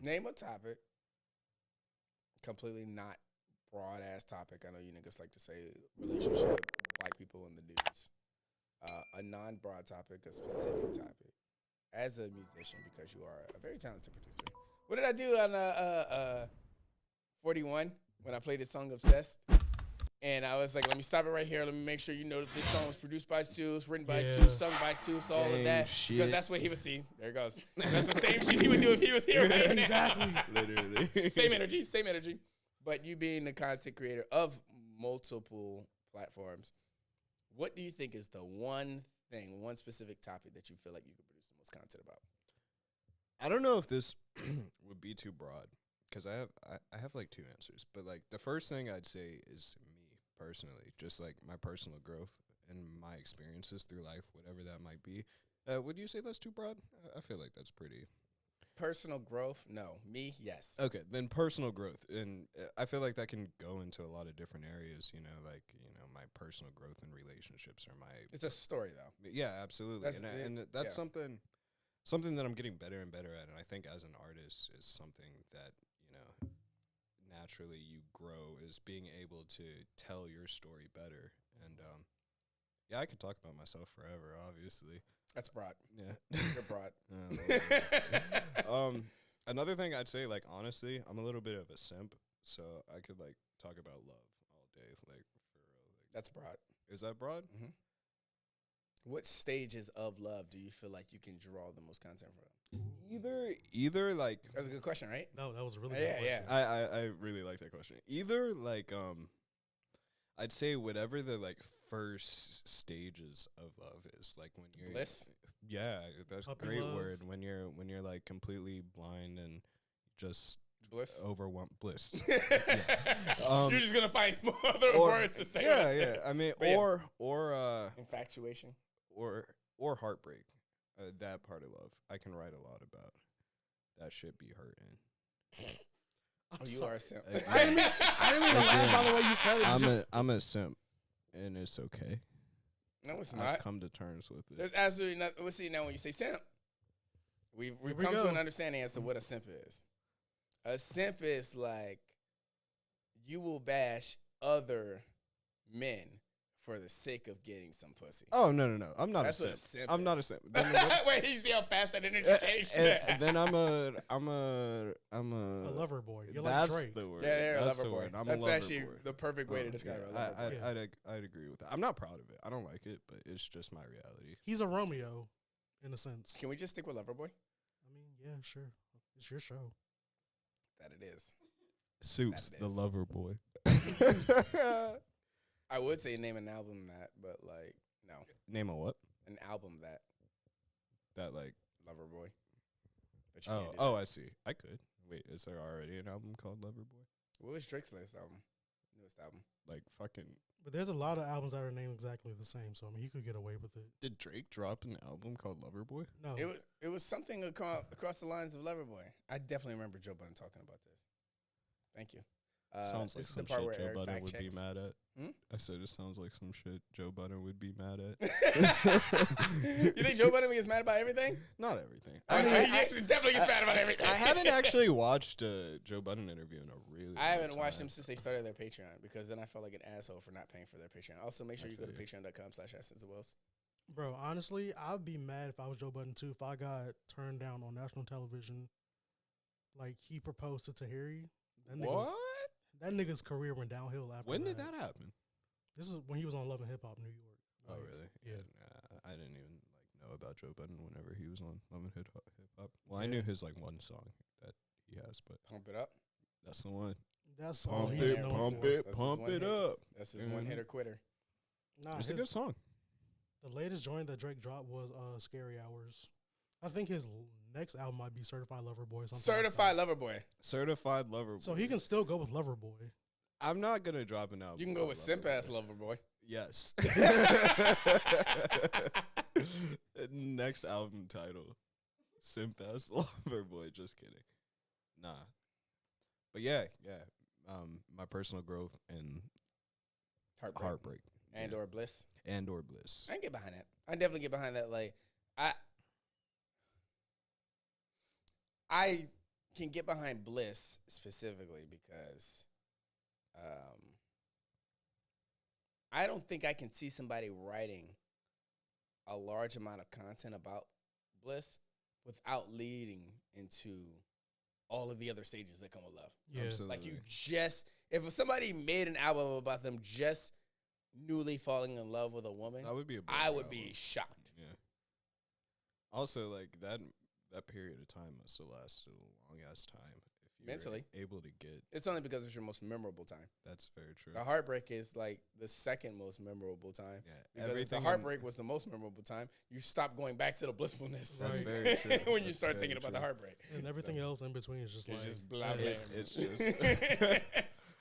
Name a topic. Completely not broad ass topic. I know you niggas like to say relationship, black people in the news. A non-broad topic, a specific topic. As a musician, because you are a very talented producer. What did I do on 41 when I played the song Obsessed? And I was like, let me stop it right here. Let me make sure you know that this song was produced by Suess, written by Suess, sung by Suess, all of that. Shit. Because that's what he was seeing. There it goes. That's the same shit he would do if he was here right now. Exactly. Literally. Same energy. But you being the content creator of multiple platforms, what do you think is the one specific topic that you feel like you could produce the most content about? I don't know if this would be too broad because I have like two answers. But like the first thing I'd say is me personally, just like my personal growth and my experiences through life, whatever that might be. Would you say that's too broad? I feel like that's pretty. Personal growth? No. Me? Yes. Okay, then personal growth. And I feel like that can go into a lot of different areas, like, my personal growth and relationships or my... It's a story, though. Yeah, absolutely. That's something that I'm getting better and better at. And I think as an artist is something that, naturally you grow is being able to tell your story better. And, I could talk about myself forever, obviously. That's broad. Yeah. You're broad. Another thing I'd say, like, honestly, I'm a little bit of a simp, so I could, like, talk about love all day, like, for real. Like, that's broad. Is that broad? Mm-hmm. What stages of love do you feel like you can draw the most content from? Either like... That was a good question, right? No, that was a really good question. Yeah. I really like that question. Either, like, I'd say whatever the, like, first stages of love is, like, when you're... Bliss? Yeah, that's a Puppy great love. word. When you're, like, completely blind and just... Bliss? Overwhelmed. Bliss. You're just going to find more other words to say. Yeah. I mean, or infatuation. Or heartbreak. That part of love. I can write a lot about. That shit be hurting. You are a simp. I didn't mean to laugh by the way you said it. I'm a simp, and it's okay. No, it's I've not. come to terms with it. There's absolutely not. We'll see now when you say simp. We've come to an understanding as to what a simp is. A simp is like you will bash other men for the sake of getting some pussy. Oh no! I'm not That's a simp. what a simp I'm is. not a simp. Wait, you see how fast that energy changed? And then I'm a lover boy. You're like that's Drake. the word. Yeah, they're a that's lover the boy. word. I'm That's a lover actually boy. the perfect way to describe it. A lover boy. I'd agree with that. I'm not proud of it. I don't like it, but it's just my reality. He's a Romeo, in a sense. Can we just stick with lover boy? I mean, yeah, sure. It's your show. That it is. Suits That the is. lover boy. I would say name an album that, but like no, Name a what? an album that That like. lover boy. But you can't do Oh, that. I see. I could. Wait, is there already an album called Lover Boy? What was Drake's latest album? Newest album. Like fucking. But there's a lot of albums that are named exactly the same, so I mean, he could get away with it. Did Drake drop an album called Lover Boy? No. It was something across the lines of lover boy. I definitely remember Joe Budden talking about this. Thank you. Sounds like this is some the part shit where Joe Eric Budden fact would be checks. mad at. Hmm? I said it sounds like some shit Joe Budden would be mad at. You think Joe Budden gets mad about everything? Not everything. He definitely gets mad about everything. I haven't actually watched a Joe Budden interview in a really I haven't long watched time. them since they started their Patreon because then I felt like an asshole for not paying for their Patreon. Also, make sure I you go to feel you. patreon.com/EssenceOfWells. Bro, honestly, I'd be mad if I was Joe Budden, too, if I got turned down on national television. Like, he proposed to Tahiri. What? That nigga's career went downhill after When did that happen? This is when he was on Love and Hip Hop New York. Oh, Like, really? Yeah. Nah, I didn't even know about Joe Budden whenever he was on Love and Hip Hop. Well, I Yeah. knew his one song that he has, but Pump it up. that's the one. That's all Pump he's it, known pump for. it, That's his pump one it hit. up. That's his one hitter quitter. Nah, It's a good song. the latest joint that Drake dropped was Scary Hours. I think his next album might be Certified Lover Boy. Or something Certified like Lover Boy. Certified Lover Boy. that. So he can still go with Lover Boy. I'm not gonna drop an album. You can go called with Lover simp ass Boy. Lover Boy. Yes. Next album title, Simp Ass Lover Boy. Just kidding. Nah. But yeah. My personal growth and heartbreak. And Yeah. or bliss. And or bliss. I can get behind that. I definitely get behind that. Like, I can get behind Bliss specifically because I don't think I can see somebody writing a large amount of content about Bliss without leading into all of the other stages that come with love. Yeah. Absolutely. Like if somebody made an album about them just newly falling in love with a woman, that would be I would be shocked. Yeah. Also, like that period of time must have lasted a long ass time. If you Mentally. were able to get, It's only because it's your most memorable time. that's very true. The heartbreak is like the second most memorable time. Yeah, Because everything the heartbreak was the most memorable time. You stop going back to the blissfulness. That's Right. very true. when you That's start very thinking about the true. heartbreak. And everything else in between is just It's like just blah, eh. blah. It's just.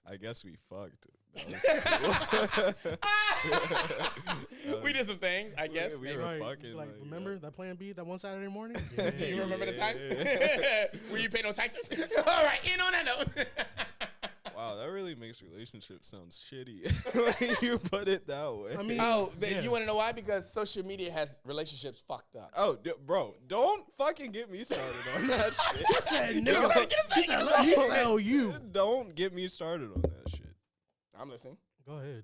I guess we fucked. That was we did some things, I guess. we maybe. were Right. fucking, Like, like, remember that Plan B that one Saturday morning? Do you remember the time? Yeah. Where you pay no taxes? All right, in on that note. Wow, that really makes relationships sound shitty when you put it that way. I mean, You want to know why? Because social media has relationships fucked up. bro, don't fucking get me started on that shit. He said, Get nigga, started, get he started, said, get let me started. tell you. Don't get me started on that shit. I'm listening. Go ahead.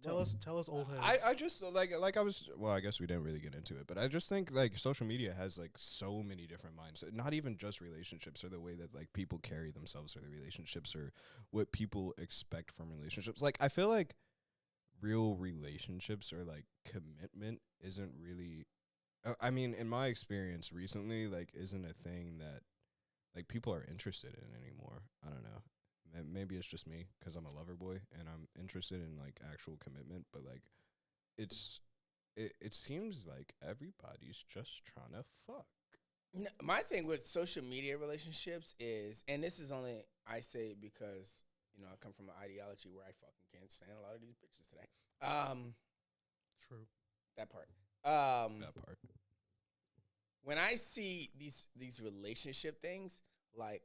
Tell us, old heads. I just like I was I guess we didn't really get into it, but I just think like social media has like so many different minds. Not even just relationships or the way that like people carry themselves or the relationships or what people expect from relationships. Like I feel like real relationships or like commitment isn't really I mean, in my experience recently, like isn't a thing that like people are interested in anymore. I don't know. Maybe it's just me because I'm a lover boy and I'm interested in like actual commitment, but like it seems like everybody's just trying to fuck. My thing with social media relationships is, and this is only I say because I come from an ideology where I fucking can't stand a lot of these bitches today. True. That part. That part. When I see these relationship things, like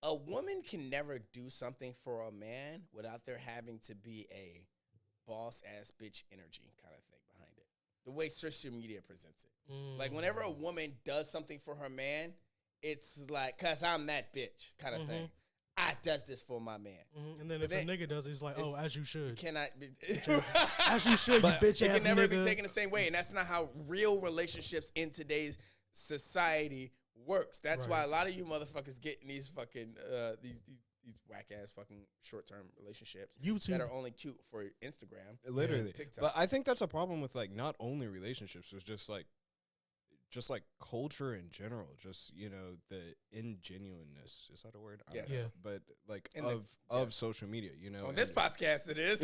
a woman can never do something for a man without there having to be a boss ass bitch energy kind of thing behind it. The way social media presents it. Like whenever a woman does something for her man, it's like, cause I'm that bitch kind of thing. I does this for my man. And then But if a nigga does it, it's like, oh, as you You should. cannot be As you should, you bitch it ass can never nigga. be taken the same way, and that's not how real relationships in today's society works. That's why a lot of you motherfuckers get in these fucking these whack ass fucking short term relationships YouTube. that are only cute for Instagram, Literally. and TikTok. But I think that's a problem with like not only relationships, it's just like culture in general, just the ingenuineness, is that a word? I don't Yes. know. Yeah. But like In of yes. social media, On this and- podcast, it is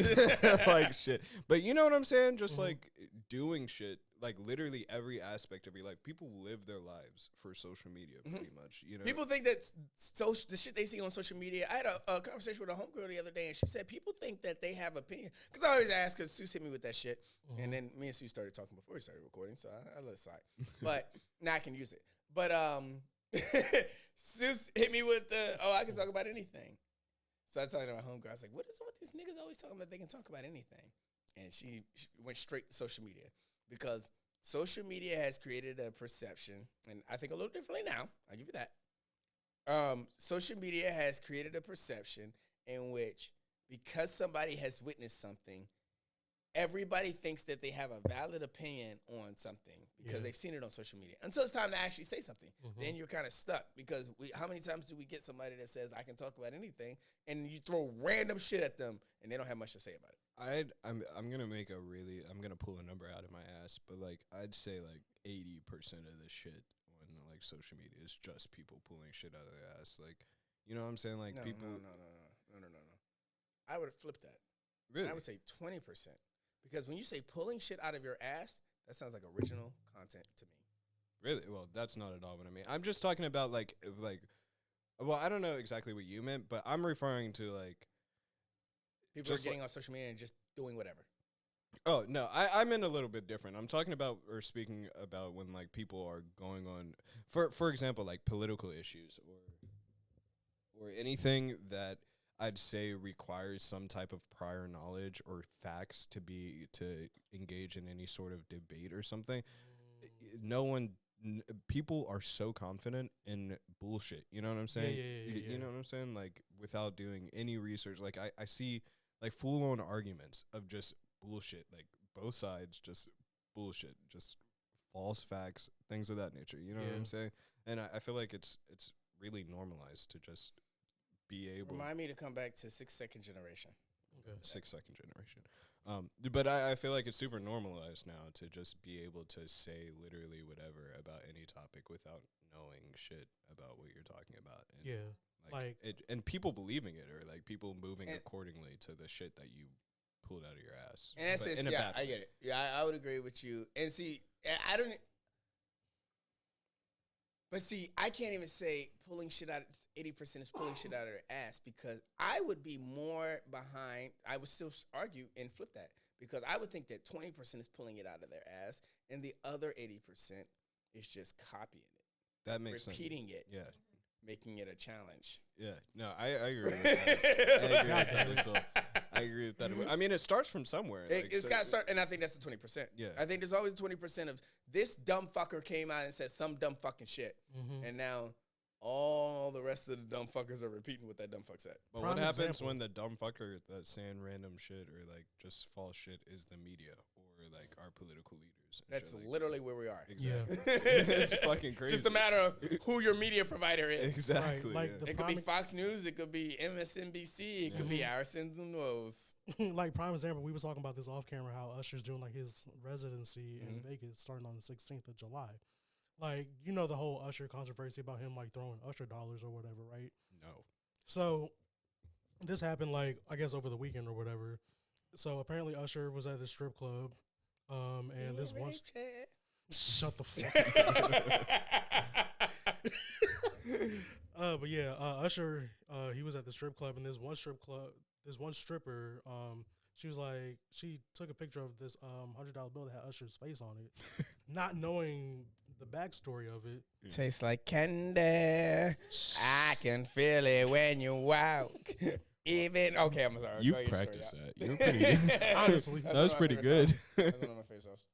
like shit. But you know what I'm saying? Just like doing shit, like literally every aspect of your life. People live their lives for social media, pretty much. People think that the shit they see on social media. I had a conversation with a homegirl the other day, and she said people think that they have opinion. Because I always ask, because Sue hit me with that shit, and then me and Sue started talking before we started recording, so I let it slide. But now I can use it. But Sue hit me with I can talk about anything. So I told my homegirl, I was like, what is it with these niggas always talking about they can talk about anything? And she went straight to social media. Because social media has created a perception, and I think a little differently now. I'll give you that. Social media has created a perception in which, because somebody has witnessed something, everybody thinks that they have a valid opinion on something because they've seen it on social media. Until it's time to actually say something. Then you're kind of stuck because how many times do we get somebody that says, I can talk about anything, and you throw random shit at them, and they don't have much to say about it. I'm gonna I'm gonna pull a number out of my ass, but like I'd say like 80% of the shit on like social media is just people pulling shit out of their ass. Like, you know what I'm saying? Like No. people. I would flip that. Really? I would say 20%. Because when you say pulling shit out of your ass, that sounds like original content to me. Really? Well, that's not at all what I mean. I'm just talking about like. Well, I don't know exactly what you meant, but I'm referring to like. People are Just getting on social media and just doing whatever. Oh no, I meant a little bit different. I'm talking about or speaking about when like people are going on, for example, like political issues or anything that I'd say requires some type of prior knowledge or facts to engage in any sort of debate or something. No one people are so confident in bullshit. You know what I'm saying? Yeah. You know what I'm saying? Like without doing any research. Like I see like full on arguments of just bullshit. Like both sides just bullshit, just false facts, things of that nature. You know what I'm saying? And I feel like it's really normalized to just be able. Remind me to come back to 6-second generation. Okay. 6-second generation. But I feel like it's super normalized now to just be able to say literally whatever about any topic without knowing shit about what you're talking about. And like it, and people believing it, or like people moving accordingly to the shit that you pulled out of your ass. And that's it. Yeah, I get it. Yeah, I would agree with you. And see, I don't. But see, I can't even say pulling shit out. 80% is pulling shit out of their ass, because I would be more behind. I would still argue and flip that, because I would think that 20% is pulling it out of their ass, and the other 80% is just copying it. That makes sense. Repeating it. Yeah. Making it a challenge. Yeah. No, I agree with that. I agree with that. I mean, it starts from somewhere. It's got to start, and I think that's the 20%. Yeah. I think there's always 20% of this dumb fucker came out and said some dumb fucking shit, and now all the rest of the dumb fuckers are repeating what that dumb fuck said. But what happens when the dumb fucker that's saying random shit or like just false shit is the media or like our political leaders? That's literally where we are. Exactly. It's fucking crazy. Just a matter of who your media provider is. Exactly. Right, like it could be Fox News. It could be MSNBC. It could be our Sins and Woes. Like prime example, we were talking about this off camera, how Usher's doing like his residency in Vegas starting on the 16th of July. Like, you know, the whole Usher controversy about him like throwing Usher dollars or whatever, right? No. So this happened like, I guess, over the weekend or whatever. So apparently Usher was at a strip club. And this one. Shut the fuck up. But yeah, Usher, he was at the strip club, and this one stripper, she was like, she took a picture of this $100 bill that had Usher's face on it, not knowing the backstory of it. Tastes like candy. I can feel it when you walk. Even okay, I'm sorry. You've practiced that. You're pretty. Honestly, that was pretty good. That's one of my favorite songs.